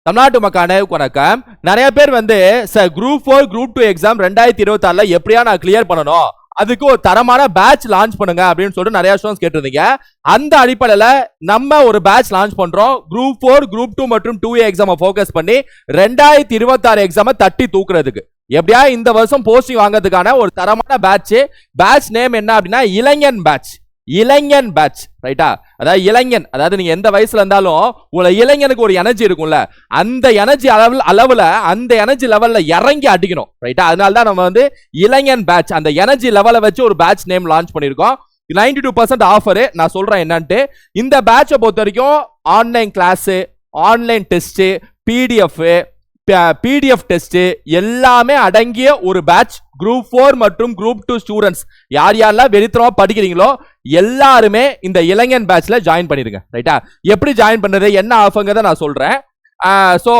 தமிழ்நாட்டு மக்களே வணக்கம். நிறைய பேர் வந்து சார் குரூப் 4 குரூப் 2 எக்ஸாம் 2026 எப்படியா நான் கிளியர் பண்ணணும், அதுக்கு ஒரு தரமான பேட்ச் லான்ச் பண்ணுங்க அப்படின்னு சொல்லிட்டு நிறைய ஸ்டூடண்ட்ஸ் கேட்டிருந்தீங்க. அந்த அடிப்படையில நம்ம ஒரு பேட்ச் லான்ச் பண்றோம். குரூப் 4 குரூப் 2 மற்றும் 2A எக்ஸாமை ஃபோக்கஸ் பண்ணி 2026 எக்ஸாமை தட்டி தூக்குறதுக்கு எப்படியா இந்த வருஷம் போஸ்டிங் வாங்குறதுக்கான ஒரு தரமான பேட்ச் நேம் என்ன அப்படின்னா இளைஞன் பேட்ச். ரைட்டா? அதாவது இளைஞன், அதாவது நீங்க எந்த வயசுல இருந்தாலும் உங்களை இளைஞனுக்கு ஒரு எனர்ஜி இருக்கும்ல, அந்த எனர்ஜி அளவுல அந்த எனர்ஜி லெவல்ல இறங்கி அடிக்கணும். ரைட்டா? அதனால தான் நம்ம வந்து இளைஞன் பேட்ச் அந்த எனர்ஜி லெவலை வச்சு ஒரு பேட்ச் நேம் லான்ச் பண்ணிருக்கோம். 92% ஆஃபர். நான் சொல்றேன் என்னன்ட்டு. இந்த பேட்சை பொறுத்த வரைக்கும் online class, online test, PDF test எல்லாமே அடங்கிய ஒரு பேட்ச். குரூப் 4 மற்றும் குரூப் 2 ஸ்டூடெண்ட்ஸ் யாரெல்லாம் வெறித்தனமா படிக்கிறீங்களோ எல்லாருமே இந்த இளைஞன் பேட்ச்ல ஜாயின் பண்ணிருங்க. ரைட்டா? எப்படி ஜாயின் பண்றது, என்ன ஆஃபர்ங்கிறத நான் சொல்றேன். சோ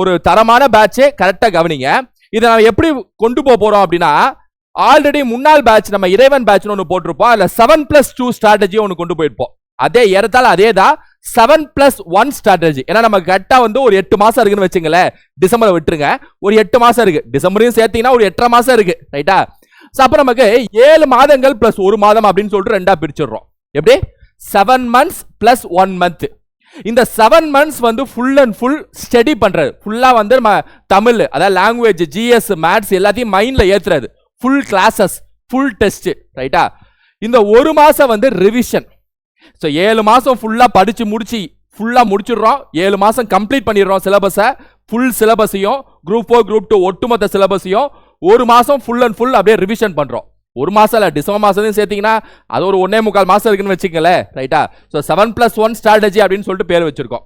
ஒரு தரமான பேட்ச், கரெக்டா கவனிங்க. இதை நம்ம எப்படி கொண்டு போறோம் அப்படின்னா, ஆல்ரெடி முன்னாள் பேட்ச் நம்ம இறைவன் பேட்ச் ஒன்று போட்டிருப்போம். அதுல 7+2 ஸ்ட்ராட்டஜி ஒன்று கொண்டு போயிருப்போம். அதே ஏறத்தால அதே தான் 7+1 ஸ்ட்ராட்டஜி. ஏன்னா நம்ம கரெக்டா வந்து ஒரு 8 மாசம் இருக்குன்னு வச்சுங்களேன். டிசம்பரை விட்டுருங்க, ஒரு 8 மாசம் இருக்கு. டிசம்பரையும் சேர்த்தீங்கன்னா ஒரு 8.5 மாசம் இருக்கு. ரைட்டா? அப்ப நமக்கு 7 மாதங்கள் பிளஸ் 1 மாதம் அப்படின்னு சொல்லிட்டு ரெண்டா பிரிச்சிடுறோம். எப்படி? 7 months plus 1 month. இந்த 7 months வந்து ஃபுல் அண்ட் ஃபுல் ஸ்டடி பண்றது. ஃபுல்லா வந்து நம்ம தமிழ், அதாவது லாங்குவேஜ், ஜிஎஸ், மேத்ஸ் எல்லாத்தையும் மைண்ட்ல ஏத்துறது. Full classes, full test. ரைட்டா? இந்த 1 மாசம் வந்து ரிவிஷன். 7 மாசம் ஃபுல்லா படிச்சு முடிச்சிடுறோம். 7 மாசம் கம்ப்ளீட் பண்ணிடுறோம் சிலபஸை. ஃபுல் சிலபஸையும் குரூப் 4 குரூப் 2 ஒட்டுமொத்த சிலபஸையும் 1 மாசம் ஃபுல் அண்ட் ஃபுல் அப்படியே ரிவிஷன் பண்றோம். 1 மாசம் இல்ல, டிசம்பர் மாசத்தையும் சேர்த்தீங்கன்னா அது ஒரு 1.25 மாசம் இருக்குன்னு வச்சுக்கங்களேன். ரைட்டா? 7+1 ஸ்ட்ராட்டஜி அப்படின்னு சொல்லிட்டு பேர் வச்சிருக்கோம்.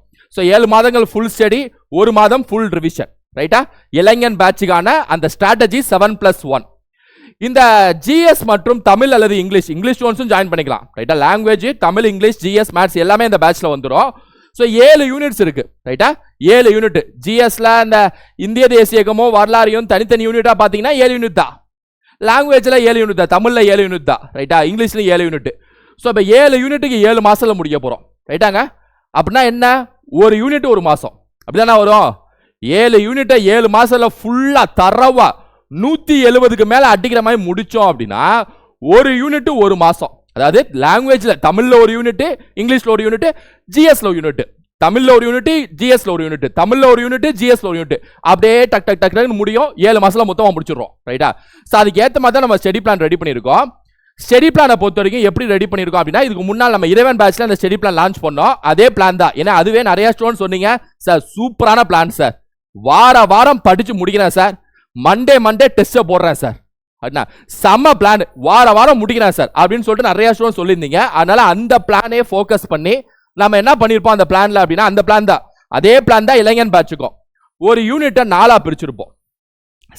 7 மாதங்கள் ஃபுல் ஸ்டடி, 1 மாதம் ஃபுல் ரிவிஷன். ரைட்டா? இளைஞன் பேட்சுக்கான அந்த ஸ்ட்ராட்டஜி 7+1. இந்த ஜிஎஸ் மற்றும் தமிழ் அல்லது இங்கிலீஷ் ஸ்டூடெண்ட்ஸும் ஜாயின் பண்ணிக்கலாம். ரைட்டா? Language, Tamil, English, GS, maths எல்லாமே இந்த பேட்ச்ல வந்துடும். 7 யூனிட்ஸ் இருக்கு. ரைட்டா? 7 யூனிட். ஜிஎஸ்ல அந்த இந்திய தேசியகமோ வரலாறையும் தனித்தனி யூனிட்டா பாத்தீங்கன்னா 7 யூனிட் தான். லாங்குவேஜ்ல 7 யூனிட் தான். தமிழ்ல 7 யூனிட் தான். ரைட்டா? இங்கிலீஷ்ல 7 யூனிட். இப்ப 7 யூனிட்டுக்கு 7 மாசத்துல முடிக்க போறோம். ரைட்டாங்க? அப்படின்னா என்ன? ஒரு யூனிட் 1 மாசம் அப்படிதானே வரும். 7 யூனிட்டை 7 மாசத்துல ஃபுல்லா தரவா 170க்கு மேல அடிக்கிற மாதிரி முடிச்சோம் அப்படின்னா ஒரு யூனிட் 1 மாசம். அதாவது லாங்குவேஜ்ல தமிழ்ல ஒரு யூனிட், இங்கிலீஷ்ல ஒரு யூனிட், ஜிஎஸ்ல ஒரு யூனிட், தமிழ்ல ஒரு யூனிட், ஜிஎஸ்ல ஒரு யூனிட், தமிழ்ல ஒரு யூனிட், ஜிஎஸ்ல ஒரு யூனிட், அப்படியே டக் டக் டக் முடியும். 7 மாசத்துல மொத்தமா முடிச்சிடுறோம். ரைட்டா? அதுக்கு ஏற்ற மாதிரி தான் நம்ம ஸ்டடி பிளான் ரெடி பண்ணியிருக்கோம். ஸ்டடி பிளானை பொறுத்த வரைக்கும் எப்படி ரெடி பண்ணியிருக்கோம் அப்படின்னா, இதுக்கு முன்னால் நம்ம இறைவன் பேட்ச்ல அந்த ஸ்டடி பிளான் லான்ச் பண்ணோம். அதே பிளான் தான். ஏன்னா அதுவே நிறைய ஸ்டூடெண்ட்ஸ் சொன்னீங்க, சார் சூப்பரான பிளான் சார், வாரம் படிச்சு முடிக்கிறேன் சார், மண்டே டெஸ்ட் போடுறேன் சார், செம்ம பிளான், வாரம் முடிக்கிறேன் சார் அப்படின்னு சொல்லிட்டு நிறைய ஸ்டூடெண்ட்ஸ் சொல்லியிருந்தீங்க. அதனால அந்த பிளானே ஃபோக்கஸ் பண்ணி நம்ம என்ன பண்ணிருப்போம் அந்த பிளான்ல அப்படின்னா, அந்த பிளான் தான், அதே பிளான் தான் இளைஞன் பேட்சுக்கும். ஒரு யூனிட்டை 4ஆ பிரிச்சிருப்போம்.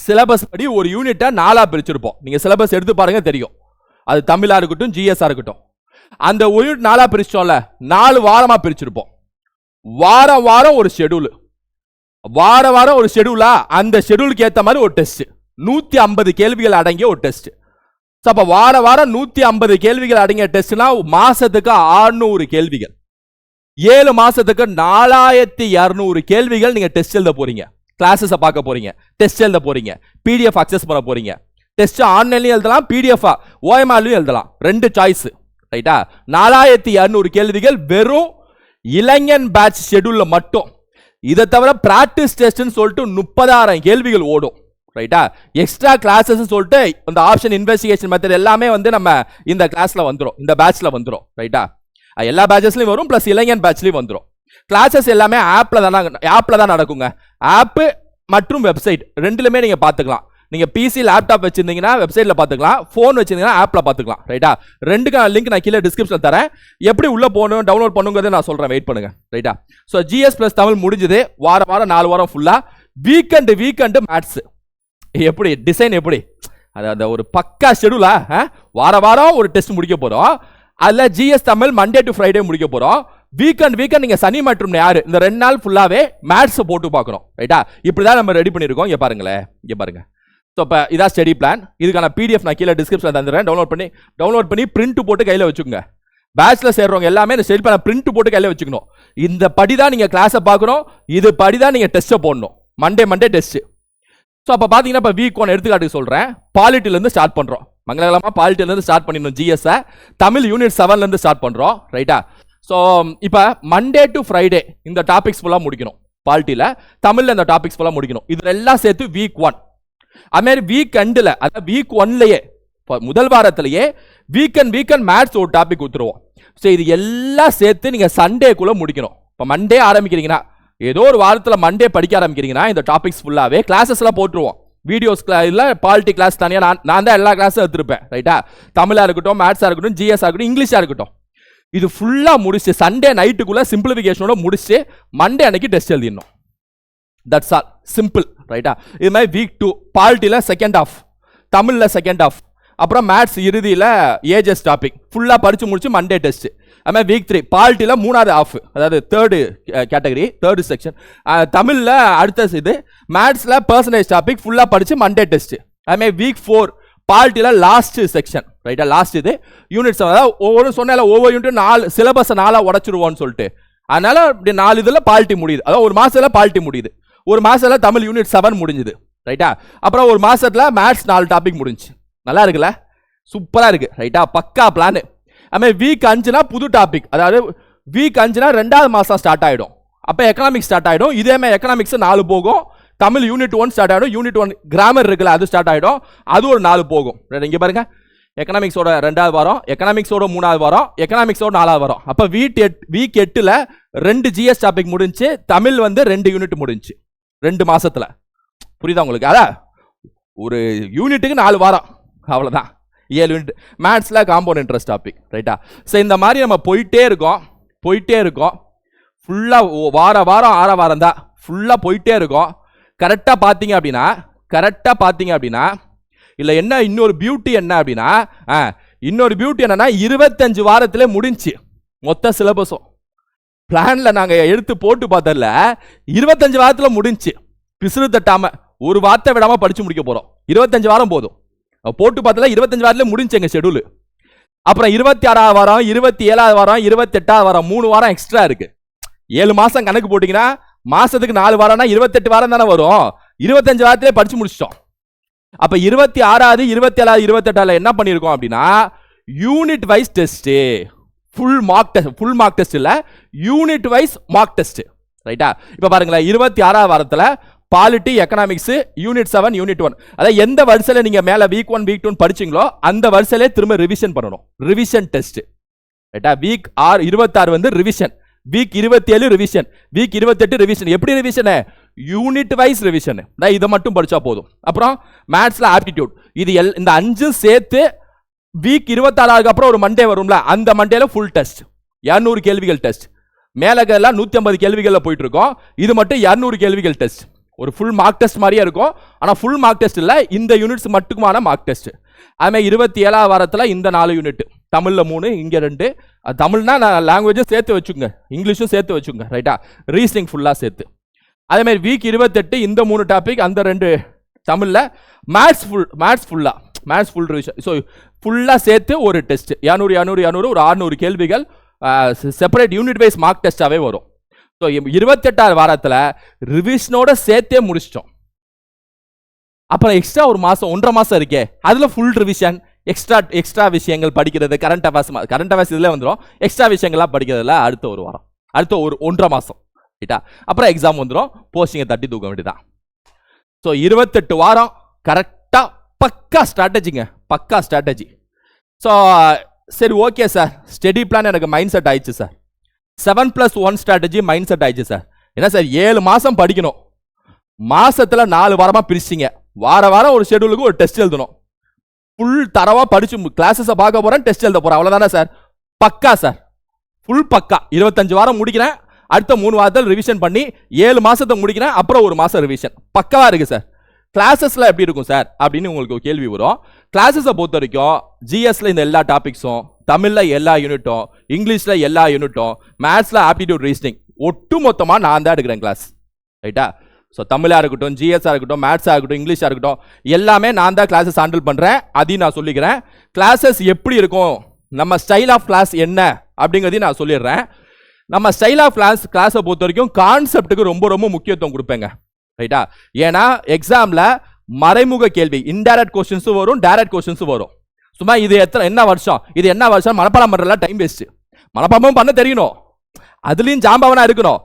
சிலபஸ் படி ஒரு யூனிட்டை 4ஆ பிரிச்சிருப்போம். நீங்க சிலபஸ் எடுத்து பாருங்க தெரியும். அது தமிழா இருக்கட்டும், ஜிஎஸ்ஆ இருக்கட்டும். அந்த ஒரு யூனிட் 4ஆ பிரிச்சோம்ல, 4 வாரமா பிரிச்சிருப்போம். வாரம் ஒரு ஷெட்யூல், வாரம் ஒரு ஷெட்யூலா, அந்த ஷெட்யூலுக்கு ஏற்ற மாதிரி ஒரு டெஸ்ட், 150 கேள்விகள் அடங்கிய ஒரு டெஸ்ட். அப்ப வாரம் 150 கேள்விகள் அடங்கிய டெஸ்ட்னா மாசத்துக்கு 600 கேள்விகள், 7 மாசத்துக்கு 4200 கேள்விகள் நீங்க டெஸ்ட் எழுத போறீங்க. கிளாஸஸ் பார்க்க போறீங்க, டெஸ்ட் எழுத போறீங்க, பிடிஎஃப் அக்சஸ் பண்ண போறீங்க. டெஸ்ட் ஆன்லைன்லயும் எழுதலாம், பிடிஎஃப் ஓஎம்ஆர்லயும் எழுதலாம், 2 சாய்ஸ். ரைட்டா? 4200 கேள்விகள் வெறும் இளைஞன் பேட்ச் ஷெட்யூல்ல மட்டும். இதை தவிர பிராக்டிஸ் டெஸ்ட்னு சொல்லிட்டு 30,000 கேள்விகள் ஓடும். ரைட்டா? எக்ஸ்ட்ரா கிளாஸஸ் சொல்லிட்டு இந்த ஆப்ஷன், இன்வெஸ்டிகேஷன் மெத்தட் எல்லாமே வந்து நம்ம இந்த கிளாஸ்ல வந்துடும், இந்த பேட்ச்ல வந்துடும். ரைட்டா? எல்லா பேட்சஸ்லயும் வரும், பிளஸ் இளைஞன் பேட்ச்லயும் வந்துடும். கிளாஸஸ் எல்லாமே ஆப்ல தான் நடக்குங்க. ஆப் மற்றும் வெப்சைட் ரெண்டுலயுமே நீங்க பாத்துக்கலாம். நீங்க பிசி, லேப்டாப் வச்சிருந்தீங்கன்னா வெப்சைட்ல பாத்துக்கலாம், போன் வச்சிருந்தீங்கன்னா ஆப்ல பாத்துக்கலாம். ரைட்டா? ரெண்டுக்கான லிங்க் நான் கீழே டிஸ்கிரிப்ஷன்ல தரேன். எப்படி உள்ள போகணும், டவுன்லோட் பண்ணுங்கிறத நான் சொல்றேன், வெயிட் பண்ணுங்க. ரைட்டா? ஜிஎஸ் பிளஸ் தமிழ் முடிஞ்சது. வாரம் 4 வாரம் ஃபுல்லா. வீக்கெண்டு மேத்ஸ் எப்படி டிசைன், எப்படி அதாவது ஒரு பக்கா ஷெட்யூலா, வாரம் ஒரு டெஸ்ட் முடிக்க போறோம். அதுல GS Tamil Monday to Friday முடிக்க போறோம். வீக்கெண்ட் நீங்க சனி மற்றும் ஞாயிறு இந்த 2 நாள் ஃபுல்லாவே மேத்ஸ் போட்டு பார்க்கணும். ரைட்டா? இப்படிதான் நம்ம ரெடி பண்ணிருக்கோம். இங்க பாருங்களேன், இங்க பாருங்க. இப்போ இதான் ஸ்டடி பிளான். இதுக்கான பிடிஎஃப் நான் கீழே டிஸ்கிரிப்ஷன்ல தந்துடுறேன். டவுன்லோட் பண்ணி பிரிண்ட் போட்டு கையில வச்சுக்கோங்க. பேட்ச்ல சேர்றவங்க எல்லாமே இந்த ஸ்டடி பிளான் பிரிண்ட் போட்டு கையில வச்சுக்கணும். இந்த படி தான் நீங்க கிளாஸை பார்க்கணும், இது படி தான் நீங்க டெஸ்ட்டை போடணும். Monday test. ஸோ அப்போ பார்த்தீங்கன்னா இப்போ வீக் 1 எடுத்துக்காட்டுக்கு சொல்கிறேன். பாலிட்டிலேருந்து ஸ்டார்ட் பண்ணுறோம். மங்களகரமாக பாலிட்டிலேருந்து ஸ்டார்ட் பண்ணிடணும். ஜிஎஸ்ஸை தமிழ் யூனிட் 7லேருந்து ஸ்டார்ட் பண்ணுறோம். ரைட்டா? ஸோ இப்போ மண்டே டு ஃப்ரைடே இந்த டாபிக்ஸ் ஃபுல்லாக முடிக்கணும். பாலிட்டியில் தமிழில் இந்த டாபிக்ஸ் ஃபுல்லாக முடிக்கணும். இதில் எல்லாம் சேர்த்து வீக் 1. அதுமாதிரி வீக் எண்டில், அதாவது வீக் 1லேயே முதல் வாரத்திலேயே வீக்கெண்ட் மேத்ஸ் ஒரு டாபிக் கொடுத்துருவோம். ஸோ இது எல்லாம் சேர்த்து நீங்கள் சண்டேக்குள்ளே முடிக்கணும். இப்போ மண்டே ஆரம்பிக்கிறீங்கன்னா, ஏதோ ஒரு வாரத்தில் மண்டே படிக்க ஆரம்பிக்கிறீங்கன்னா இந்த டாபிக்ஸ் ஃபுல்லாகவே கிளாஸஸ்லாம் போட்டுருவோம். வீடியோஸ் இல்லை, பாலிட்டி கிளாஸ் தனியாக நான் தான் எல்லா கிளாஸும் எடுத்துருப்பேன். ரைட்டா? தமிழாக இருக்கட்டும், மேத்ஸாக இருக்கட்டும், ஜிஎஸ் இருக்கட்டும், இங்கிலீஷாக இருக்கட்டும், இது ஃபுல்லாக முடிச்சு சண்டே நைட்டுக்குள்ளே சிம்பிளிஃபிகேஷனோட முடிச்சு மண்டே அன்னைக்கு டெஸ்ட் எழுதிடணும். That's all, simple. ரைட்டா? இது மாதிரி வீக் 2 பாலிட்டியில் செகண்ட் ஹாஃப், தமிழில் செகண்ட் ஹாஃப், அப்புறம் மேத்ஸ் இறுதியில் ஏஜஸ் டாபிக் ஃபுல்லாக படித்து முடிச்சு மண்டே டெஸ்ட். அதுமாதிரி வீக் 3 பாலிட்டியில் 3வது ஹாஃப், அதாவது தேர்டு கேட்டகரி, தேர்டு செக்ஷன். தமிழில் அடுத்த இது, மேத்ஸில் பர்சன்டேஜ் டாபிக் ஃபுல்லாக படித்து மண்டே டெஸ்ட். அதுமாதிரி வீக் 4 பாலிட்டியில் லாஸ்ட் செக்ஷன். ரைட்டா? லாஸ்ட் இது யூனிட் 7. அதாவது ஒவ்வொரு சொன்னால ஒவ்வொரு யூனிட் 4 சிலபஸை 4 உடச்சிருவோன்னு சொல்லிட்டு, அதனால இப்படி 4 இதில் பாலிட்டி முடியுது. அதாவது ஒரு மாதத்தில் பாலிட்டி முடியுது, ஒரு மாதத்தில் தமிழ் யூனிட் 7 முடிஞ்சுது. ரைட்டா? அப்புறம் ஒரு மாதத்தில் மேத்ஸ் 4 டாபிக் முடிஞ்சு. நல்லா இருக்குல்ல? சூப்பராக இருக்கு. ரைட்டா? பக்கா பிளான். அதுமாதிரி வீக் 5னா புது டாபிக், அதாவது வீக் 5னா 2வது மாதம் ஸ்டார்ட் ஆகிடும். அப்போ எக்கனாமிக்ஸ் ஸ்டார்ட் ஆகிடும். இதேமாதிரி எக்கனாமிக்ஸ் 4 போகும். தமிழ் யூனிட் 1 ஸ்டார்ட் ஆகிடும். யூனிட் 1 கிராமர் இருக்குல்ல, அது ஸ்டார்ட் ஆகிடும். அது ஒரு 4 போகும். இங்கே பாருங்க, எக்கனாமிக்ஸோட 2வது வாரம், எக்கனாமிக்ஸோட 3வது வாரம், எக்கனாமிக்ஸோட 4வது வாரம். அப்போ வீக் 8ல் 2 ஜிஎஸ் டாபிக் முடிஞ்சு, தமிழ் 2 யூனிட் முடிஞ்சு 2 மாசத்துல. புரியுதா உங்களுக்கு? அதான் ஒரு யூனிட்டுக்கு 4 வாரம், அவ்வளோதான். 7 யூனிட். மேத்ஸில் காம்பவுண்ட் இன்ட்ரெஸ்ட் டாபிக். ரைட்டா? ஸோ இந்த மாதிரி நம்ம போயிட்டே இருக்கோம். ஃபுல்லாக வாரம் 6 வாரம் தான் ஃபுல்லாக போயிட்டே இருக்கோம். கரெக்டாக பார்த்தீங்க அப்படின்னா இல்லை, என்ன இன்னொரு பியூட்டி என்ன அப்படின்னா, இன்னொரு பியூட்டி என்னன்னா 25 வாரத்திலே முடிஞ்சு மொத்த சிலபஸும். பிளான்ல நாங்கள் எடுத்து போட்டு பார்த்ததில்ல, 25 வாரத்தில் முடிஞ்சு. பிசுறு தட்டாம ஒரு வார்த்தை விடாம படிச்சு முடிக்க போறோம். 25 வாரம் போதும். போட்டு பார்த்தல 25 வாரத்துல முடிஞ்சு எங்க ஷெட்யூல். அப்புறம் 26வது வாரம், 27வது வாரம், 28வது வாரம் 3 வாரம் எக்ஸ்ட்ரா இருக்கு. 7 மாசம் கணக்கு போட்டீங்கன்னா மாசத்துக்கு 4 வாரம்னா 28 வாரம் தானே வரும். 25 வாரத்திலே படிச்சு முடிச்சிட்டோம். அப்ப 26வது, 27வது, 28ல என்ன பண்ணிருக்கோம் அப்படின்னா, unit wise test, full mark test இல்ல, யூனிட் வைஸ் மார்க் டெஸ்ட். ரைட்டா? இப்ப பாருங்களேன், 26வது வாரத்துல பாலிட்டி, எக்கனாமிக்ஸ், யூனிட் 7, யூனிட் 1, அதாவது எந்த வரிசையில நீங்க மேல வீக் 1 வீக் 2 படிச்சீங்களோ அந்த வரிசையிலே திரும்ப ரிவிஷன் பண்ணணும். Revision test. ரைட்டா? Week 26 revision, week 27 revision, week 28 revision. எப்படி ரிவிஷன்? Unit wise revision. இதை மட்டும் படிச்சா போதும். அப்புறம் மேத்ஸ்ல ஆப்டிடியூட். இது இந்த 5 சேர்த்து வீக் 26க்கு அப்புறம் ஒரு மண்டே வரும்ல, அந்த மண்டேல ஃபுல் டெஸ்ட், 200 கேள்விகள் டெஸ்ட். மேலகெல்லாம் 150 கேள்விகள்ல போயிட்டு இருக்கோம். இது மட்டும் 200 கேள்விகள் டெஸ்ட். ஒரு ஃபுல் மார்க் டெஸ்ட் மாதிரியே இருக்கும். ஆனால் ஃபுல் மார்க் டெஸ்ட் இல்லை, இந்த யூனிட்ஸ் மட்டுக்குமான மார்க் டெஸ்ட். அதுமாதிரி 27வது வாரத்தில் இந்த 4 யூனிட், தமிழில் 3, இங்கே 2. தமிழ்னா நான் லாங்குவேஜும் சேர்த்து வச்சுக்கோங்க, இங்கிலீஷும் சேர்த்து வச்சுக்கோங்க. ரைட்டா? ரீசனிங் ஃபுல்லாக சேர்த்து. அதேமாதிரி வீக் 28 இந்த 3 டாபிக், அந்த 2 தமிழில். Maths full revision. ஸோ ஃபுல்லாக சேர்த்து ஒரு டெஸ்ட், 200 ஒரு 600 கேள்விகள் செப்பரேட் யூனிட் வைஸ் மார்க் டெஸ்டாகவே வரும். ஸோ 28வது வாரத்தில் ரிவிஷனோட சேர்த்தே முடிச்சிட்டோம். அப்புறம் எக்ஸ்ட்ரா ஒரு மாதம், 1.5 மாதம் இருக்கே, அதில் ஃபுல் ரிவிஷன், எக்ஸ்ட்ரா விஷயங்கள் படிக்கிறது, கரண்ட் அஃபேர்ஸ் இதில் வந்துடும். எக்ஸ்ட்ரா விஷயங்கள்லாம் படிக்கிறதுல அடுத்த ஒரு வாரம், அடுத்த ஒரு 1.5 மாதம். ரைட்டா? அப்புறம் எக்ஸாம் வந்துடும், போஸ்டிங்கை தட்டி தூக்க வேண்டியதான். ஸோ 28 வாரம் கரெக்டாக பக்கா ஸ்ட்ராட்டஜி. ஸோ சரி, ஓகே சார், ஸ்டடி பிளான் எனக்கு மைண்ட் செட் ஆயிடுச்சு சார். 7+1 ஸ்ட்ராட்டஜி மைண்ட் செட் ஆயிடுச்சு சார். என்ன சார், 7 மாசம் படிக்கணும், மாசத்துல 4 வாரமா பிரிச்சிங்க, வாரம் ஒரு ஷெட்யூலுக்கு ஒரு டெஸ்ட் எழுதணும். ஃபுல் தரவா படிச்சு கிளாஸஸை பார்க்க போறேன், டெஸ்ட் எழுத போறேன், அவ்வளவுதானே சார்? பக்கா சார், ஃபுல் பக்கா. 25 வாரம் முடிக்கிறேன், அடுத்த 3 வாரத்தில் ரிவிஷன் பண்ணி 7 மாசத்தை முடிக்கிறேன், அப்புறம் ஒரு மாசம் ரிவிஷன். பக்கவா இருக்கு சார். கிளாஸஸ்ல எப்படி இருக்கும் சார் அப்படின்னு உங்களுக்கு ஒரு கேள்வி வரும். கிளாஸஸை பொறுத்த வரைக்கும் ஜிஎஸ்ல இந்த எல்லா டாபிக்ஸும், தமிழ்ல எல்லா யூனிட்டும், இங்கிலீஷ்ல எல்லா யூனிட்டும், மேத்ஸ்ல ஆப்டிடியூட் ரீசனிங், ஒட்டு மொத்தமா நான் தான் எடுக்கிறேன் கிளாஸ். ரைட்டா? ஸோ தமிழாக இருக்கட்டும், ஜிஎஸ்ஸாக இருக்கட்டும், மேத்ஸாக இருக்கட்டும், இங்கிலீஷாக இருக்கட்டும், எல்லாமே நான் தான் கிளாஸஸ் ஹேண்டில் பண்ணுறேன். அதையும் நான் சொல்லிக்கிறேன். கிளாஸஸ் எப்படி இருக்கும், நம்ம ஸ்டைல் ஆஃப் கிளாஸ் என்ன அப்படிங்கிறதையும் நான் சொல்லிடுறேன். நம்ம ஸ்டைல் ஆஃப் கிளாஸை பொறுத்த வரைக்கும் கான்செப்டுக்கு ரொம்ப ரொம்ப முக்கியத்துவம் கொடுப்பேங்க, ரைட்டா? ஏன்னா எக்ஸாம்ல மறைமுக கேள்வி, இன்டைரக்ட் கொஸ்டின்ஸும் வரும், டைரக்ட் கொஸ்டின்ஸும் வரும். சும்மா இது என்ன வருஷம் மனப்பாடம் பண்றதுல டைம் வேஸ்ட். மனப்பாடமும் பண்ண தெரியணும், அதுலயும் ஜாம்பவனா இருக்கணும்,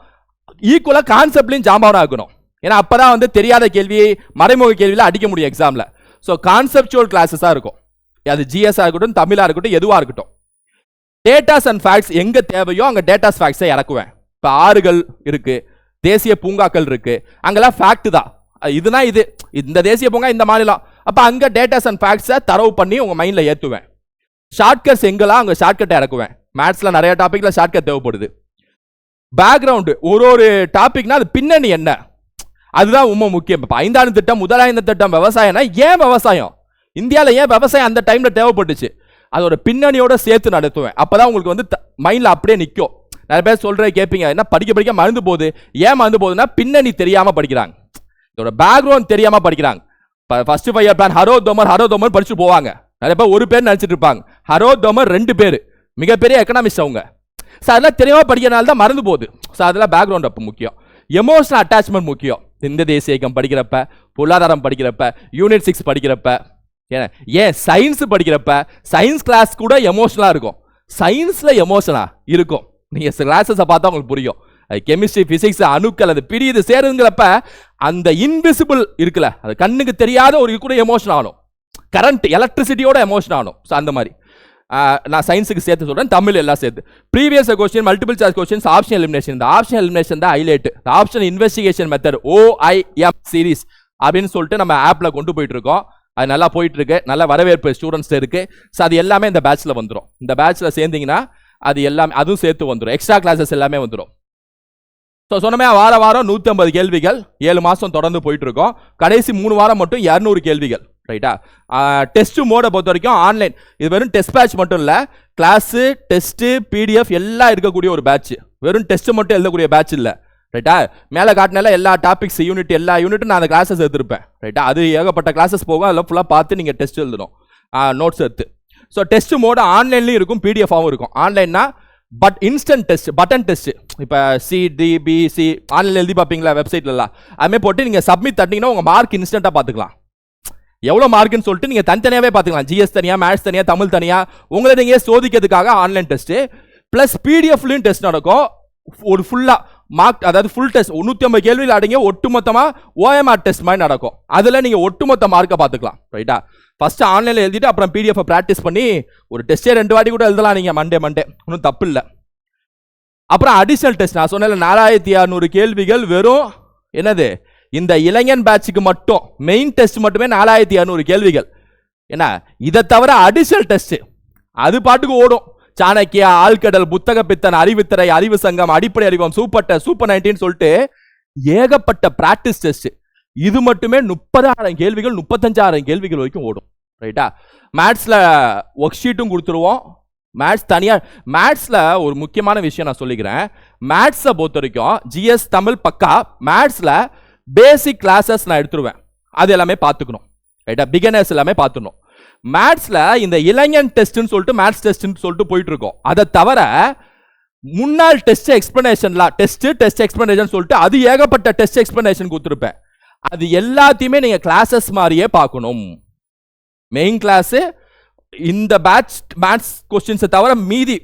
ஈக்குவலா கான்செப்ட்லயும் ஜாம்பவனா இருக்கணும். ஏன்னா அப்பதான் வந்து தெரியாத கேள்வியை மறைமுக கேள்வியில அடிக்க முடியும் எக்ஸாம்ல. ஸோ கான்செப்சுவல் கிளாஸஸா இருக்கும், அது ஜிஎஸ் இருக்கட்டும், தமிழா இருக்கட்டும், எதுவா இருக்கட்டும். டேட்டாஸ் அண்ட் ஃபேக்ட்ஸ் எங்க தேவையோ அங்க டேட்டாஸ் ஃபேக்ட்ஸை இறக்குவேன். இப்போ ஆறுகள் இருக்கு, தேசிய பூங்காக்கள் இருக்கு, அங்கெல்லாம் ஃபேக்ட் தான். இதுனா இது இந்த தேசிய பூங்கா இந்த மாநிலம், அப்ப அங்க டேட்டாஸ் அண்ட் ஃபேக்ட்ஸை தரவு பண்ணி உங்க மைண்ட்ல ஏத்துவேன். ஷார்ட்கட்ஸ் எங்கெல்லாம் அங்க ஷார்ட்கட்டை இறக்குவேன். மேத்ஸ்ல நிறைய டாபிக்ல ஷார்ட்கட் தேவைப்படுது. பேக்ரவுண்டு ஒரு டாபிக்னா அது பின்னணி என்ன, அதுதான் ரொம்ப முக்கியம். இப்போ 5ஆண்டு திட்டம், முதலாய்ந்த திட்டம், விவசாயம்னா ஏன் விவசாயம், இந்தியாவில் ஏன் விவசாயம் அந்த டைம்ல தேவைப்பட்டுச்சு, அதோட பின்னணியோட சேர்த்து நடத்துவேன். அப்பதான் உங்களுக்கு வந்து மைண்ட்ல அப்படியே நிற்கும். நிறைய பேர் சொல்ற கேட்பீங்க, என்ன படிக்க மறந்து போகுது. ஏன் மறந்து போகுதுன்னா பின்னணி தெரியாம படிக்கிறாங்க, இதோட பேக்ரவுண்ட் தெரியாம படிக்கிறாங்க. ஃபர்ஸ்ட் 5 இயர் பிளான் ஹரோதோமர் படிச்சு போவாங்க. நிறைய பேர் ஒரு பேர் நினைச்சிட்டு இருப்பாங்க, ஹரோதோமர் 2 பேர் மிகப்பெரிய எக்கனாமிஸ்ட் அவங்க. அதெல்லாம் தெரியாம படிக்கிறனால தான் மறந்து போகுது. அதெல்லாம் பேக்ரவுண்ட் அப்போ முக்கியம். எமோஷனல் அட்டாச்மெண்ட் முக்கியம். இந்த தேசிய இயக்கம் படிக்கிறப்ப, பொருளாதாரம் படிக்கிறப்ப, யூனிட் 6 படிக்கிறப்ப, ஏன் சயின்ஸ் படிக்கிறப்ப, சயின்ஸ் கிளாஸ் கூட எமோஷனலா இருக்கும். சயின்ஸ்ல எமோஷனா இருக்கும், நீங்க கிளாஸஸை பார்த்தா உங்களுக்கு புரியும். கெமிஸ்ட்ரி, பிசிக்ஸ், அணுக்கள் அது பிரியுது சேருங்கிறப்ப அந்த இன்விசிபிள் இருக்குல்ல, அது கண்ணுக்கு தெரியாத ஒரு கூட எமோஷன் ஆகணும். கரண்ட் எலக்ட்ரிசிட்டியோட எமோஷன் ஆகணும். அந்த மாதிரி நான் சயின்ஸுக்கு சேர்த்து சொல்றேன், தமிழ் எல்லாம் சேர்த்து. Previous question, multiple choice questions, option elimination. இந்த ஆப்ஷன் எலிமினேஷன் தான் highlight. Option investigation method OIM series அப்படின்னு சொல்லிட்டு நம்ம ஆப்ல கொண்டு போயிட்டு இருக்கோம். அது நல்லா போயிட்டு இருக்கு, நல்ல வரவேற்பு ஸ்டூடெண்ட்ஸ் இருக்கு. ஸோ அது எல்லாமே இந்த பேட்ச்ல வந்துடும். இந்த பேட்ச்ல சேர்ந்தீங்கன்னா அது எல்லாமே அதுவும் சேர்த்து வந்துடும். எக்ஸ்ட்ரா கிளாஸஸ் எல்லாமே வந்துடும். ஸோ சொன்னமே வாரம் 150 கேள்விகள் 7 மாதம் தொடர்ந்து போயிட்டு இருக்கோம். கடைசி 3 வாரம் மட்டும் 200 கேள்விகள், ரைட்டா? டெஸ்ட் மோடை பொறுத்த வரைக்கும் ஆன்லைன், இது வெறும் டெஸ்ட் பேட்ச் மட்டும் இல்லை, கிளாஸு, டெஸ்ட்டு, PDF எல்லாம் இருக்கக்கூடிய ஒரு பேட்ச். வெறும் டெஸ்ட் மட்டும் எழுதக்கூடிய பேட்ச் இல்லை, ரைட்டா? மேலே காட்டினால எல்லா டாபிக்ஸ் எல்லா யூனிட்டும் நான் அந்த கிளாஸஸ் எடுத்திருப்பேன், ரைட்டா? அது ஏகப்பட்ட கிளாஸஸ் போகும், அதெல்லாம் ஃபுல்லாக பார்த்து நீங்கள் டெஸ்ட் எழுதணும், நோட்ஸ் எடுத்து. ஸோ டெஸ்ட் மோடு ஆன்லைன்லையும் இருக்கும், PDF-ஆகவும் இருக்கும். ஆன்லைன்னா but instant test, button test. இப்போ CDBC ஆன்லைன் எழுதி பார்ப்பீங்களா வெப்சைட்லாம், அதுமாதிரி போட்டு நீங்கள் சப்மிட் தட்டிங்கன்னா உங்கள் மார்க் இன்ஸ்டண்ட்டாக பார்த்துக்கலாம். எவ்வளோ மார்க்குன்னு சொல்லிட்டு நீங்கள் தனித்தனியாகவே பார்த்துக்கலாம். ஜிஎஸ் தனியாக, மேத்ஸ் தனியாக, தமிழ் தனியாக, உங்களை நீங்கள் சோதிக்கிறதுக்காக ஆன்லைன் டெஸ்ட்டு ப்ளஸ் PDF-லையும் டெஸ்ட் நடக்கும். ஒரு ஃபுல்லாக மார்க், அதாவது ஃபுல் டெஸ்ட் 150 கேள்விகள் அடங்கிய ஒட்டுமொத்தமாக OMR டெஸ்ட் மாதிரி நடக்கும். அதில் நீங்கள் ஒட்டுமொத்த மார்க்கை பார்த்துக்கலாம், ரைட்டா? ஃபர்ஸ்ட் ஆன்லைனில் எழுதிட்டு அப்புறம் PDF ப்ராக்டிஸ் பண்ணி ஒரு டெஸ்ட்டே 2 வாட்டி கூட எழுதலாம் நீங்கள், மண்டே ஒன்றும் தப்பு இல்லை. அப்புறம் அடிஷனல் டெஸ்ட் நான் சொன்ன 4600 கேள்விகள் வெறும் என்னது இந்த இளைஞன் பேட்சுக்கு மட்டும். மெயின் டெஸ்ட் மட்டுமே 4600 கேள்விகள். என்ன இதை தவிர அடிஷனல் டெஸ்ட் அது பாட்டுக்கு ஓடும். சாணக்கியா, ஆழ்கடல், புத்தக பித்தன், அறிவுத்திரை, அறிவு சங்கம், அடிப்படை அறிவம், சூப்பர் 19 சொல்லிட்டு ஏகப்பட்ட பிராக்டிஸ் டெஸ்ட். இது மட்டுமே 30,000 கேள்விகள், 35,000 கேள்விகள் வரைக்கும் ஓடும், ரைட்டா? மேத்ஸ்ல ஒர்க் ஷீட்டும் கொடுத்துருவோம். மேத்ஸ் தனியாக, மேத்ஸ்ல ஒரு முக்கியமான விஷயம் நான் சொல்லிக்கிறேன். மேத்ஸை பொறுத்த வரைக்கும் ஜிஎஸ், தமிழ் பக்கா. மேத்ஸ்ல பேசிக் கிளாஸஸ் நான் எடுத்துருவேன், அது எல்லாமே பார்த்துக்கணும், ரைட்டா? பிகினர்ஸ் எல்லாமே பார்த்துக்கணும். மேத்ஸ்ல இந்த இளைஞன் டெஸ்ட்னு சொல்லிட்டு மேத்ஸ் டெஸ்ட்னு சொல்லிட்டு போயிட்டு இருக்கோம். அதை தவிர முன்னாள் டெஸ்ட் எக்ஸ்பிளனேஷன்லாம், டெஸ்ட் எக்ஸ்பிளனேஷன் சொல்லிட்டு அது ஏகப்பட்ட டெஸ்ட் எக்ஸ்பிளனேஷன் கொடுத்துருப்பேன். அது எல்லாத்தையுமே நீங்க கிளாஸஸ் மாதிரியே பார்க்கணும். மெயின் கிளாஸ் இந்த பேட்ச் மேத்ஸ் கொஸ்டின்ஸை தவிர மீதி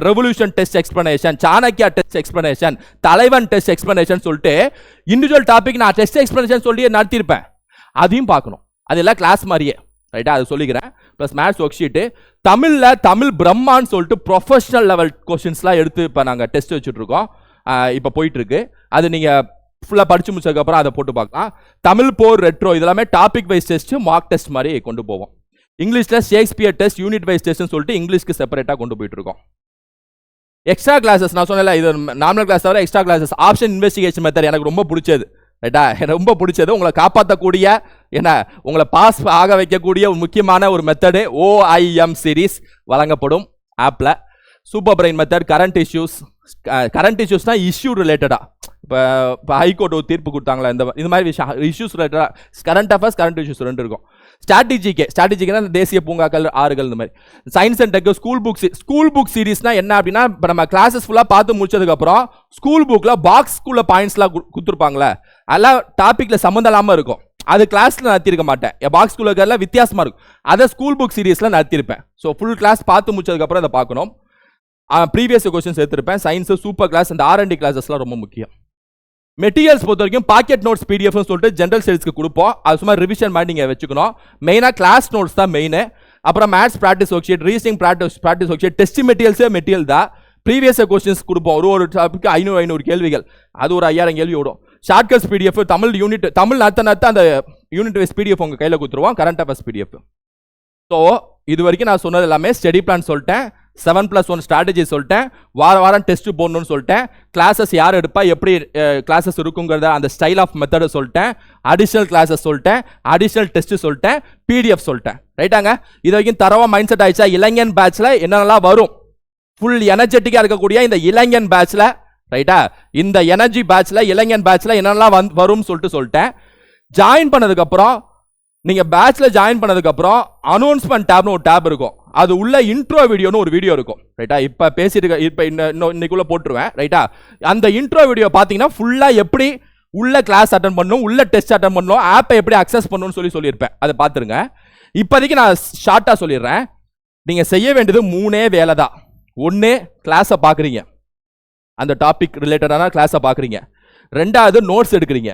revolution test explanation, Chanakya test explanation, தலைவன் டெஸ்ட் எக்ஸ்பிளனேஷன் சொல்லிட்டு இண்டிவிஜுவல் டாபிக் நான் டெஸ்ட் எக்ஸ்பிளனேஷன் சொல்லி நடத்தியிருப்பேன், அதையும் பார்க்கணும். அதெல்லாம் கிளாஸ் மாதிரியே, ரைட்டா? அது சொல்லிக்கிறேன். Plus maths work sheet. தமிழில் தமிழ் பிரம்மான்னு சொல்லிட்டு ப்ரொஃபஷனல் லெவல் கொஸ்டின்ஸ்லாம் எடுத்து இப்போ நாங்கள் டெஸ்ட் வச்சுட்டு இருக்கோம், இப்போ போயிட்டு இருக்கு. அது நீங்கள் ஃபுல்லாக படிச்சு முடிச்சதுக்கப்புறம் அதை போட்டு பார்க்கலாம். தமிழ் போர் ரெட்ரோ இதெல்லாமே topic wise test, mark test மாதிரி கொண்டு போவோம். இங்கிலீஷில் ஷேக்ஸ்பியர் டெஸ்ட், யூனிட் வைஸ் டெஸ்ட்னு சொல்லிட்டு இங்கிலீஷ்க்கு செப்பரேட்டாக கொண்டு போயிட்டு இருக்கோம். எக்ஸ்ட்ரா கிளாஸஸ் நான் சொன்னல, இது நார்மல் கிளாஸ் தவிர extra classes. Option investigation method எனக்கு ரொம்ப பிடிச்சது, ரைட்டா? எனக்கு ரொம்ப பிடிச்சது. உங்களை காப்பாற்றக்கூடிய, என்ன உங்களை பாஸ் ஆக வைக்கக்கூடிய ஒரு முக்கியமான ஒரு மெத்தடு OIM சீரிஸ் வழங்கப்படும் ஆப்பில். சூப்பர் பிரெயின் மெத்தட், கரண்ட் இஷ்யூஸ்னா இஷ்யூ ரிலேட்டடா, இப்போ ஹைகோர்ட் ஒரு தீர்ப்பு கொடுத்தாங்களா, இந்த மாதிரி விஷயம் இஷ்யூஸ் ரிலேட்டடாக கரண்ட் அஃபேர்ஸ் கரண்ட் இஷ்யூஸ் 2 இருக்கும். ஸ்ட்ராட்டஜிக்குனா தேசிய பூங்காக்கள், ஆறுகள், இந்த மாதிரி. Science and tech school book சீரிஸ்னா என்ன அப்படின்னா, இப்போ நம்ம கிளாஸஸ் ஃபுல்லாக பார்த்து முடிச்சதுக்கப்புறம் ஸ்கூல் புக்கில் பாக்ஸ்குள்ள பாயிண்ட்ஸ்லாம் கொடுத்துருப்பாங்களே, அதெல்லாம் டாப்பிக்கில் சம்மந்தம் இல்லாமல் இருக்கும். அது கிளாஸில் நடத்திருக்க மாட்டேன், பாக்ஸ்குள்ள இருக்கிறதுல வித்தியாசமாக இருக்கும். அதை ஸ்கூல் புக் சீரிஸில் நடத்திருப்பேன். ஸோ ஃபுல் கிளாஸ் பார்த்து முடிச்சதுக்கப்புறம் அதை பார்க்கணும். ப்ரீவியஸ் கொஸ்டின்ஸ் எடுத்திருப்பேன். சயின்ஸ் சூப்பர் கிளாஸ், இந்த R&D கிளாஸஸ்லாம் ரொம்ப முக்கியம். மெட்டீரியல்ஸ் பொறுத்த வரைக்கும் பாக்கெட் நோட்ஸ் PDF சொல்லிட்டு ஜென்ரல் ஸ்டடீஸ்க்கு கொடுப்போம். அது சும்மா ரிவிஷன் மாதிரி நீங்கள் வச்சுக்கணும். மெயினாக கிளாஸ் நோட்ஸ் தான் மெயின். அப்புறம் maths practice work sheet, reasoning practice work sheet, test material தான். ப்ரீவியஸ் கொஸ்டின்ஸ் கொடுப்போம். ஒரு டாபிக்கு 500 கேள்விகள், அது ஒரு 5000 கேள்வி விடும். ஷார்ட்கட்ஸ் PDF, தமிழ் நடத்த அந்த யூனிட் வைஸ் PDF உங்கள் கையில் கொடுத்துருவோம். Current affairs PDF. ஸோ இது வரைக்கும் நான் சொன்னது எல்லாமே ஸ்டடி பிளான் சொல்லிட்டேன், 7+1 ஸ்ட்ராட்டஜி சொல்லிட்டேன், வாரம் டெஸ்ட் போடணும்னு சொல்லிட்டேன், கிளாஸஸ் யார் எடுப்பா, எப்படி கிளாஸஸ் இருக்குங்கிறத அந்த ஸ்டைல் ஆஃப் மெத்தடு சொல்லிட்டேன், அடிஷனல் கிளாஸஸ் சொல்லிட்டேன், அடிஷனல் டெஸ்ட் சொல்லிட்டேன், PDF சொல்லிட்டேன். ரைட்டாங்க? இது வரைக்கும் தரவா மைண்ட் செட் ஆயிடுச்சா? இளைஞன் பேட்ச்ல என்னென்னலாம் வரும், ஃபுல் எனர்ஜெட்டிக்கா இருக்கக்கூடிய இந்த இளைஞன் பேட்ச்ல, ரைட்டா, இந்த எனர்ஜி பேட்ச்ல இளைஞன் பேட்ச்ல என்னென்னலாம் வரும்னு சொல்லிட்டேன். ஜாயின் பண்ணதுக்கு அப்புறம், நீங்க பேட்ச்ல ஜாயின் பண்ணதுக்கு அப்புறம் அனௌன்ஸ்மெண்ட் டேப்னு ஒரு டேப் இருக்கும். அது உள்ள இன்ட்ரோ வீடியோன்னு ஒரு வீடியோ இருக்கும். ரைட்டா? இப்ப பேசிட்டு இன்னைக்குள்ள போட்டுருவேன். ரைட்டா? அந்த இன்ட்ரோ வீடியோ பாத்தீங்கன்னா ஃபுல்லா எப்படி உள்ள கிளாஸ் அட்டன் பண்ணணும், உள்ள டெஸ்ட் அட்டன் பண்ணணும், ஆப்பை எப்படி அக்சஸ் பண்ணணும்னு சொல்லியிருப்பேன். அதை பார்த்துருங்க. இப்போதைக்கு நான் ஷார்ட்டா சொல்லிடுறேன். நீங்க செய்ய வேண்டியது 3 வேலை தான். 1, கிளாஸை பார்க்குறீங்க, அந்த டாபிக் ரிலேட்டடான கிளாஸை பார்க்குறீங்க. 2வது நோட்ஸ் எடுக்கிறீங்க.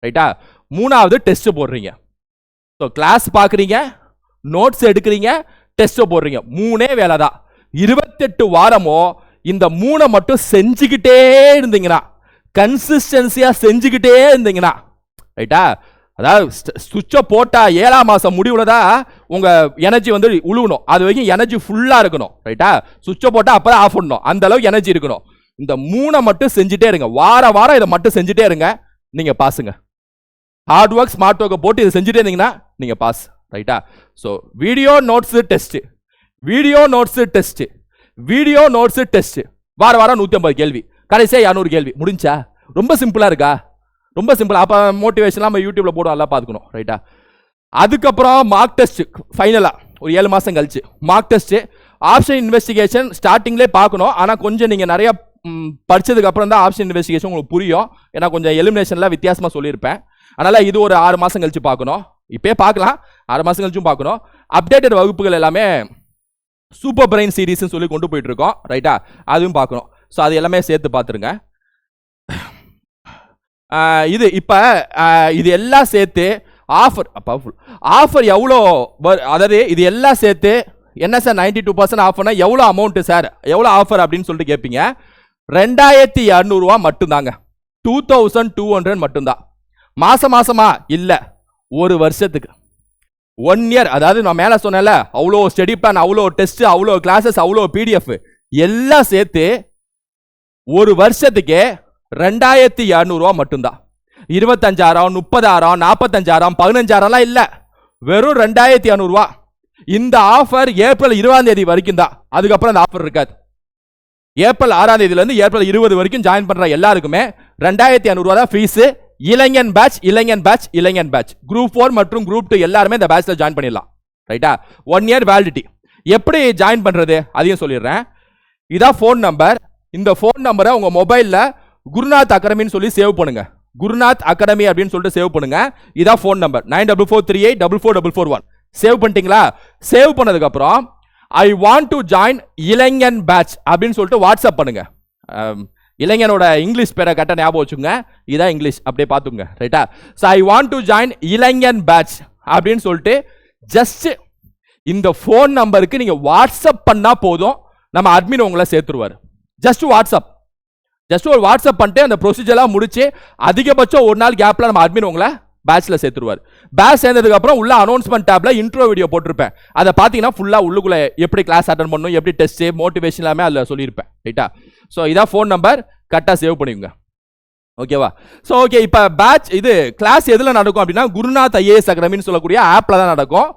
ரைட்டா? 3வது டெஸ்ட் போடுறீங்க. ஸோ கிளாஸ் பார்க்குறீங்க, நோட்ஸ் எடுக்கிறீங்க, டெஸ்ட் போடுறீங்க. 3 வேலை தான். 28 வாரமோ இந்த 3 மட்டும் செஞ்சுக்கிட்டே இருந்தீங்கன்னா, கன்சிஸ்டன்சியா செஞ்சுக்கிட்டே இருந்தீங்கன்னா, ரைட்டா, அதாவது சுவிட்சை போட்டா 7ஆம் மாசம் முடிவுல தான் உங்க எனர்ஜி வந்து உழுவணும். அது வரைக்கும் எனர்ஜி ஃபுல்லா இருக்கணும். ரைட்டா? சுவிட்சை போட்டா அப்பதான் ஆஃப் பண்ணணும். அந்த அளவுக்கு எனர்ஜி இருக்கணும். இந்த 3 மட்டும் செஞ்சுட்டே இருங்க. வாரம் இதை மட்டும் செஞ்சுட்டே இருங்க, நீங்க பாசுங்க. ஹார்ட் ஒர்க் ஸ்மார்ட் ஒர்க்கை போட்டு இதை செஞ்சுட்டே இருந்தீங்கன்னா நீங்க பாஸ். ரைட்டா? So video notes test, video notes test, video notes test, வாரம் 150 கேள்வி, கடைசியா 200 கேள்வி. முடிஞ்சா? ரொம்ப சிம்பிளா இருக்கா? ரொம்ப சிம்பிள். அப்ப மோட்டிவேஷன்லாம் நம்ம யூடியூப்ல போடுவோம், எல்லாம் பார்த்துக்கணும். ரைட்டா? அதுக்கப்புறம் மார்க் டெஸ்ட், ஃபைனலா ஒரு 7 மாசம் கழிச்சு மார்க் டெஸ்ட். ஆப்ஷன் இன்வெஸ்டிகேஷன் ஸ்டார்டிங்லேயே பார்க்கணும். ஆனால் கொஞ்சம் நீங்கள் நிறைய படிச்சதுக்கு அப்புறம் தான் ஆப்ஷன் இன்வெஸ்டிகேஷன் உங்களுக்கு புரியும். ஏன்னா கொஞ்சம் எலிமினேஷன்லாம் வித்தியாசமாக சொல்லியிருப்பேன். அதனால இது ஒரு 6 மாசம் கழிச்சு பார்க்கணும். இப்பயே பார்க்கலாம், 6 மாசம் கழிச்சும் பார்க்கணும். அப்டேட்டட் வகுப்புகள் எல்லாமே சூப்பர் பிரெயின் சீரீஸ் சொல்லி கொண்டு போயிட்டு இருக்கோம். ரைட்டா? அதுவும் பார்க்கணும். ஸோ அது எல்லாமே சேர்த்து பார்த்துருங்க. இது இப்போ இது எல்லாம் சேர்த்து ஆஃபர் எவ்வளோ, அதாவது இது எல்லாம் சேர்த்து என்ன சார் 92% ஆஃபர்னா எவ்வளோ அமௌண்ட் சார், எவ்வளோ ஆஃபர் அப்படின்னு சொல்லிட்டு கேட்பீங்க. 2200 ரூபா மட்டும்தாங்க. 2200 மட்டும்தான். மாசமா இல்ல, ஒரு வருஷத்துக்கு, 1 இயர். அதாவது நான் மேல சொன்னேன்ல, அவ்வளோ ஸ்டடி பிளான், அவ்வளோ டெஸ்ட், அவ்வளோ கிளாஸஸ், அவ்வளோ PDF எல்லாம் சேர்த்து ஒரு வருஷத்துக்கே 2200 ரூபா மட்டும்தான். 25,000, 30,000, 45,000, 15,000 இல்ல, வெறும் 2200 ரூபா. இந்த ஆஃபர் ஏப்ரல் 20ஆம் தேதி வரைக்கும் தான். அதுக்கப்புறம் அந்த ஆஃபர் இருக்காது. ஏப்ரல் 6ஆம் தேதியில இருந்து ஏப்ரல் 20 வரைக்கும் ஜாயின் பண்ற எல்லாருக்குமே 2200 ரூபா தான் ஃபீஸ். இளைஞன் பேட்ச் குரூப் 4 மற்றும் குரூப் 2 எல்லாருமே இந்த பேட்ச்ல ஜாயின் பண்ணிடலாம். ரைட்டா? 1 இயர் வேலிடிட்டி. எப்படி ஜாயின் பண்றது அதையும் சொல்லிடுறேன். இதான் ஃபோன் நம்பர். இந்த ஃபோன் நம்பரை உங்க மொபைல்ல குருநாத் அகாடமின்னு சொல்லி சேவ் பண்ணுங்க. குருநாத் அகாடமி அப்படின்னு சொல்லிட்டு சேவ் பண்ணுங்க. இதான் ஃபோன் நம்பர் 9443844441. சேவ் பண்ணிட்டீங்களா? சேவ் பண்ணதுக்கு அப்புறம் ஐ வாண்ட் டு ஜாயின் இளைஞன் பேட்ச் அப்படின்னு சொல்லிட்டு வாட்ஸ்அப் பண்ணுங்க. இளைஞனோட இங்கிலீஷ் பேரை கரெக்டாக ஞாபகம் வச்சுங்க. இதான் இங்கிலீஷ், அப்படியே பார்த்துங்க. ரைட்டா? So I want to join இளைஞன் பேட்ச் அப்படின்னு சொல்லிட்டு ஜஸ்ட் இந்த ஃபோன் நம்பருக்கு நீங்க வாட்ஸ்அப் பண்ணா போதும், நம்ம அட்மின் உங்களை சேர்த்துருவார். ஜஸ்ட் ஒரு வாட்ஸ்அப் பண்ணிட்டு அந்த ப்ரொசீஜர்லாம் முடிச்சு அதிகபட்சம் ஒரு நாள் கேப்ல நம்ம அட்மின் உங்களை பேட்ச்ல சேர்த்துருவார். பேட்ச் சேர்ந்ததுக்கு அப்புறம் உள்ள அனௌன்ஸ்மெண்ட் டேப்ல இன்ட்ரோ வீடியோ போட்டிருப்பேன். அதை பார்த்தீங்கன்னா ஃபுல்லா உள்ளுக்குள்ள எப்படி கிளாஸ் அட்டன் பண்ணணும், எப்படி டெஸ்ட், மோட்டிவேஷன் எல்லாமே அதில் சொல்லியிருப்பேன். ரைட்டா? ஸோ இதான் ஃபோன் நம்பர், கரெக்டாக சேவ் பண்ணிக்கோங்க. ஓகேவா? ஸோ ஓகே, இப்போ பேட்ச் இது கிளாஸ் எதில் நடக்கும் அப்படின்னா குருநாத் IAS அகாடமின்னு சொல்லக்கூடிய ஆப்ல தான் நடக்கும்.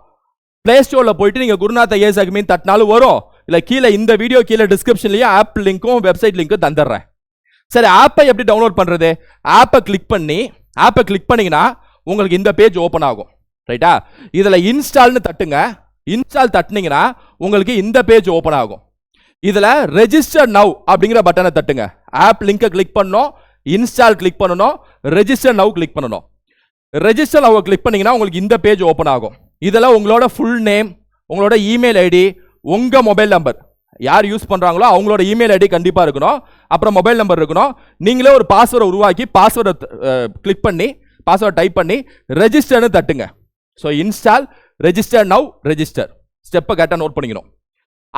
பிளே ஸ்டோர்ல போயிட்டு நீங்க குருநாத் IAS அகாடமி தட்டினாலும் வரும். இல்லை கீழே இந்த வீடியோ கீழே டிஸ்கிரிப்ஷன்லயே ஆப் லிங்க்கும் வெப்சைட் லிங்க்கும் தந்துடுறேன். சரி, ஆப்பை எப்படி டவுன்லோட் பண்றது? ஆப்பை கிளிக் பண்ணீங்கன்னா உங்களுக்கு இந்த பேஜ் ஓபன் ஆகும். ரைட்டா? இதுல இன்ஸ்டால்னு தட்டுங்க. இன்ஸ்டால் தட்டுனீங்கன்னா உங்களுக்கு இந்த பேஜ் ஓபன் ஆகும். இதுல ரெஜிஸ்டர் நவ் அப்படிங்கிற பட்டனை தட்டுங்க. ஆப் லிங்கை கிளிக் பண்ணணும், இன்ஸ்டால் கிளிக் பண்ணணும், ரெஜிஸ்டர் நவ் கிளிக் பண்ணணும். ரெஜிஸ்டர் நவ் கிளிக் பண்ணீங்கன்னா உங்களுக்கு இந்த பேஜ் ஓபன் ஆகும். இதெல்லாம் உங்களோட ஃபுல் நேம், உங்களோட இமெயில் ஐடி, உங்க மொபைல் நம்பர் யார் யூஸ் பண்றாங்களோ அவங்களோட இமெயில் ஐடி கண்டிப்பா இருக்கணும். அப்புறம் மொபைல் நம்பர் இருக்கணும். நீங்களே ஒரு பாஸ்வேர்டை உருவாக்கி பாஸ்வேர்டை கிளிக் பண்ணி பாஸ்வேர்ட் டைப் பண்ணி ரெஜிஸ்டர்னு தட்டுங்க. So install, register now, register ஸ்டெப்பை கரெக்டாக நோட் பண்ணிக்கணும்.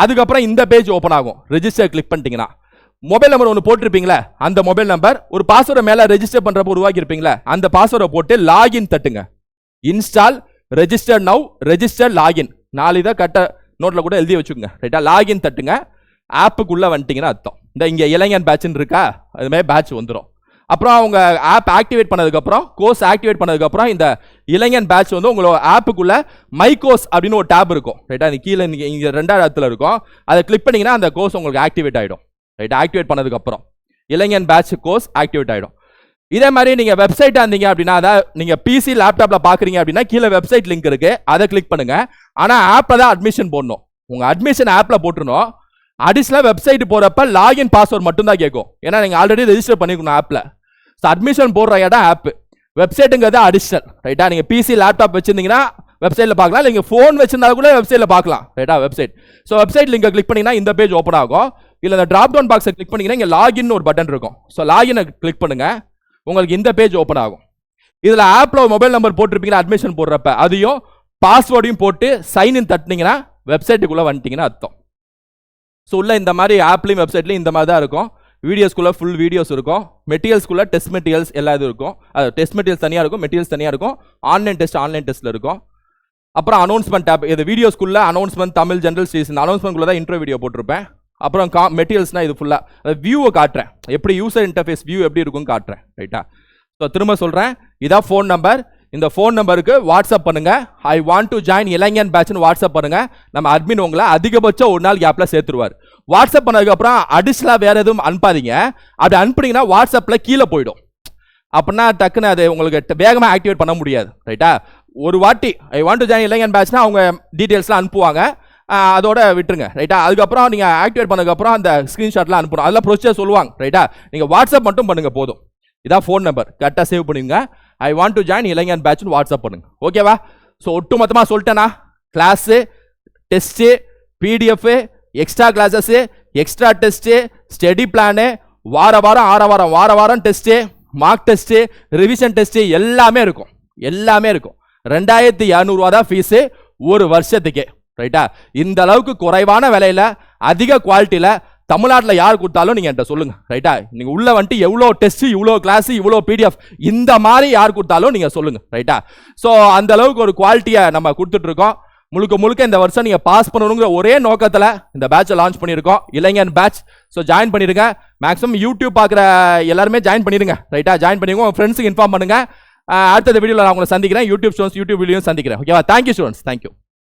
அதுக்கப்புறம் இந்த பேஜ் ஓப்பன் ஆகும். ரெஜிஸ்டர் கிளிக் பண்ணிட்டீங்கன்னா மொபைல் நம்பர் ஒன்று போட்டிருப்பீங்களே, அந்த மொபைல் நம்பர் ஒரு பாஸ்வேர்டை மேலே ரெஜிஸ்டர் பண்ணுறப்போ உருவாக்கியிருப்பீங்களே, அந்த பாஸ்வேர்டை போட்டு லாகின் தட்டுங்க. Install, register now, register, login 4 இதை கட்ட நோட்டில் கூட எழுதி வச்சுக்கோங்க. ரைட்டா? லாகின் தட்டுங்க. ஆப்புக்குள்ளே வந்துட்டீங்கன்னா அர்த்தம். இந்த இங்கே இளைஞன் பேட்ச்னு இருக்கா, அது மாதிரி பேட்ச் வந்துடும். அப்புறம் அவங்க ஆப் ஆக்டிவேட் பண்ணதுக்கப்புறம், கோர்ஸ் ஆக்டிவேட் பண்ணதுக்கப்புறம் இந்த இளைஞன் பேட்ச் வந்து உங்களோட ஆப்புக்குள்ள மை கோர்ஸ் அப்படின்னு ஒரு டேப் இருக்கும். ரைட்டா? அது கீழே இங்கே 2வது இடத்துல இருக்கும். அதை கிளிக் பண்ணீங்கன்னா அந்த கோர்ஸ் உங்களுக்கு ஆக்டிவேட் ஆகிடும். ரைட்டா? ஆக்டிவேட் பண்ணதுக்கப்புறம் இளைஞன் பேட்ச் கோர்ஸ் ஆக்டிவேட் ஆகிடும். இதே மாதிரி நீங்கள் வெப்சைட்டாக இருந்தீங்க அப்படின்னா, அதாவது நீங்கள் பிசி லேப்டாப்பில் பார்க்குறீங்க அப்படின்னா கீழே வெப்சைட் லிங்க் இருக்கு, அதை கிளிக் பண்ணுங்க. ஆனால் ஆப்பில் தான் அட்மிஷன் போடணும். உங்கள் அட்மிஷன் ஆப்பில் போட்டுருணும். அடிஷனலாக வெப்சைட் போகிறப்ப லாகின் பாஸ்வேர்ட் மட்டும் தான் கேட்கும். ஏன்னா நீங்கள் ஆல்ரெடி ரெஜிஸ்டர் பண்ணிக்கணும் ஆப்பில். ஸோ அட்மிஷன் போடுற இடம் ஆப், வெப்சைட்டுங்கிறது அடிஷனல். ரைட்டா? நீங்கள் பிசி லேப்டாப் வச்சிருந்தீங்கன்னா வெப்சைட்டில் பார்க்கலாம், இல்லை நீங்கள் ஃபோன் வச்சிருந்தாலும் கூட வெப்சைட்டில் பார்க்கலாம். ரைட்டா? வெப்சைட். ஸோ வெப்சைட் லிங்கை கிளிக் பண்ணிங்கன்னா இந்த பேஜ் ஓப்பன் ஆகும். இல்லை இந்த ட்ராப் டவுன் பாக்ஸை கிளிக் பண்ணிங்கன்னா இங்கே லாகின் ஒரு பட்டன் இருக்கும். ஸோ லாகினை கிளிக் பண்ணுங்க, உங்களுக்கு இந்த பேஜ் ஓப்பன் ஆகும். இதில் ஆப்பில் மொபைல் நம்பர் போட்டிருப்பீங்கன்னா அட்மிஷன் போடுறப்ப அதையும் பாஸ்வேர்டையும் போட்டு சைன்இன் தட்டினீங்கன்னா வெப்சைட்டுக்குள்ளே வந்துட்டீங்கன்னா அர்த்தம். ஸோ உள்ள இந்த மாதிரி ஆப்லையும் வெப்சைட்லையும் இந்த மாதிரி தான் இருக்கும். வீடியோஸ்குள்ளே ஃபுல் வீடியோஸ் இருக்கும். மெட்டீரியல்ஸ்குள்ளே டெஸ்ட் மெட்டீரியல்ஸ் எல்லா இது இருக்கும். அது டெஸ்ட் மெட்டீரியல்ஸ் தனியாக இருக்கும், மெட்டீரியல்ஸ் தனியாக இருக்கும். ஆன்லைன் டெஸ்ட்டில் இருக்கும். அப்புறம் அனௌன்ஸ்மெண்ட் டேப், இது வீடியோஸ்குள்ளே அனௌன்ஸ்மெண்ட், தமிழ், ஜென்ரல் ஸ்டடீஸ், இந்த அனௌன்ஸ்மெண்ட்குள்ளே தான் இன்ட்ரோ வீடியோ போட்டிருப்பேன். அப்புறம் மெட்டீரியல்ஸ்னால் இது ஃபுல்லாக வியூவை காட்டுறேன், எப்படி யூசர் இன்டர்ஃபேஸ் வியூ எப்படி இருக்குன்னு காட்டுறேன். ரைட்டா? ஸோ திரும்ப சொல்கிறேன், இதான் ஃபோன் நம்பர். இந்த ஃபோன் நம்பருக்கு வாட்ஸ்அப் பண்ணுங்க. ஐ வாண்ட் டு ஜாயின் இளைஞன் பேட்ச்னு வாட்ஸ்அப் பண்ணுங்க. நம்ம அட்மின் உங்களை அதிகபட்சம் ஒரு நாள் கேப்ல சேர்த்துருவார். வாட்ஸ்அப் பண்ணதுக்கப்புறம் அடிஷனலாக வேற எதுவும் அனுப்பாதீங்க. அப்படி அனுப்புனீங்கன்னா வாட்ஸ்அப்பில் கீழே போயிடும். அப்படின்னா டக்குன்னு அது உங்களுக்கு வேகமாக ஆக்டிவேட் பண்ண முடியாது. ரைட்டா? ஒரு வாட்டி ஐ வாண்ட் டு ஜாயின் இளைஞன் பேட்ச்னா அவங்க டீட்டெயில்ஸ்லாம் அனுப்புவாங்க, அதோட விட்டுருங்க. ரைட்டா? அதுக்கப்புறம் நீங்கள் ஆக்டிவேட் பண்ணதுக்கப்புறம் அந்த ஸ்க்ரீன்ஷாட்லாம் அனுப்பணும். அதெல்லாம் ப்ரொசீஜர் சொல்லுவாங்க. ரைட்டா? நீங்கள் வாட்ஸ்அப் மட்டும் பண்ணுங்க போதும். இதான் ஃபோன் நம்பர், கரெக்டாக சேவ் பண்ணுங்க. ஐ வாண்ட் டு ஜாயின் இளைஞன் பேட்ச்னு வாட்ஸ்அப் பண்ணுங்க. ஓகேவா? ஸோ ஒட்டு மொத்தமாக சொல்லிட்டேனா, class, test, PDF, extra classes, extra test, study plan, வார வாரம் test, mark test, revision test எல்லாமே இருக்கும். 2200 தான் ஃபீஸு ஒரு வருஷத்துக்கே. ரைட்டா? இந்த அளவுக்கு குறைவான விலையில அதிக குவாலிட்டியில தமிழ்நாட்டில் யார் கொடுத்தாலும் நீங்க என்கிட்ட சொல்லுங்க. ரைட்டா? நீங்க உள்ள வந்துட்டு எவ்வளோ டெஸ்ட், இவ்வளோ கிளாஸ், இவ்வளோ பிடிஎஃப், இந்த மாதிரி யார் கொடுத்தாலும் நீங்க சொல்லுங்க. ரைட்டா? ஸோ அந்த அளவுக்கு ஒரு குவாலிட்டியை நம்ம கொடுத்துட்டு இருக்கோம். முழுக்க இந்த வருஷம் நீங்க பாஸ் பண்ணணுங்கிற ஒரே நோக்கத்தில் இந்த பேட்சை லான்ச் பண்ணியிருக்கோம், இளைஞன் பேட்ச். ஸோ ஜாயின் பண்ணிருங்க. மேக்ஸிமம் யூடியூப் பார்க்குற எல்லாருமே ஜாயின் பண்ணிடுங்க. ரைட்டா? ஜாயின் பண்ணிடுங்க, உங்க ஃப்ரெண்ட்ஸுக்கு இன்ஃபார்ம் பண்ணுங்க. அடுத்த வீடியோவில் நான் உங்களை சந்திக்கிறேன். யூடியூப் வீடியோ சந்திக்கிறேன். ஓகேவா? Thank you students, thank you.